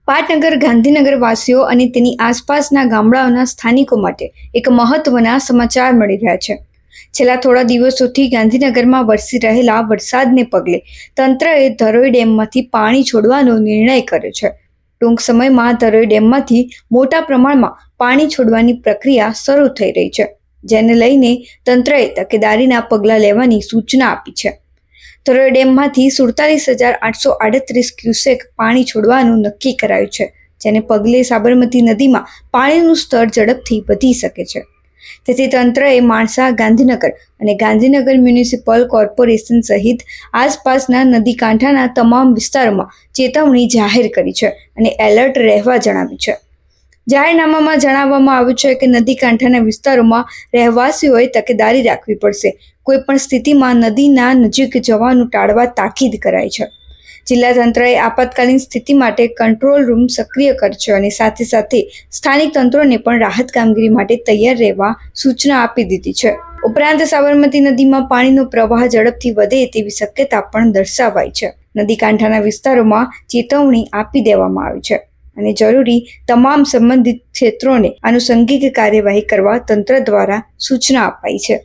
પાટનગર ગાંધીનગર વાસીઓ અને તેની આસપાસના ગામડાઓના સ્થાનિકો માટે એક મહત્વના સમાચાર મળી રહ્યા છે. છેલ્લા થોડા દિવસોથી ગાંધીનગરમાં વરસી રહેલા વરસાદને પગલે તંત્રએ ધરોઈ ડેમમાંથી પાણી છોડવાનો નિર્ણય કર્યો છે. ટૂંક સમયમાં ધરોઈ ડેમમાંથી મોટા પ્રમાણમાં પાણી છોડવાની પ્રક્રિયા શરૂ થઈ રહી છે, જેને લઈને તંત્રએ તકેદારીના પગલાં લેવાની સૂચના આપી છે. ધરોઈ ડેમમાંથી 47,838 ક્યુસેક પાણી છોડવાનું નક્કી કરાયું છે, જેને પગલે સાબરમતી નદીમાં પાણીનું સ્તર ઝડપથી વધી શકે છે. તેથી તંત્રએ માણસા, ગાંધીનગર અને ગાંધીનગર મ્યુનિસિપલ કોર્પોરેશન સહિત આસપાસના નદી કાંઠાના તમામ વિસ્તારોમાં ચેતવણી જાહેર કરી છે અને એલર્ટ રહેવા જણાવ્યું છે. જાહેરનામામાં જણાવવામાં આવ્યું છે કે નદી કાંઠાના વિસ્તારોમાં રહેવાસીઓએ તકેદારી રાખવી પડશે. કોઈપણ સ્થિતિમાં નદીના નજીક જવાનું ટાળવા તાકીદ કરાઈ છે. જિલ્લા તંત્રએ આપાતકાલીન સ્થિતિ માટે કંટ્રોલ રૂમ સક્રિય કર્યો અને સાથે સાથે સ્થાનિક તંત્રોને પણ રાહત કામગીરી માટે તૈયાર રહેવા સૂચના આપી દીધી છે. ઉપરાંત સાબરમતી નદીમાં પાણીનો પ્રવાહ ઝડપથી વધે તેવી શક્યતા પણ દર્શાવાઈ છે. નદી કાંઠાના વિસ્તારોમાં ચેતવણી આપી દેવામાં આવી છે અને જરૂરી તમામ સંબંધિત ક્ષેત્રોને આનુષંગિક કાર્યવાહી કરવા તંત્ર દ્વારા સૂચના અપાઈ છે.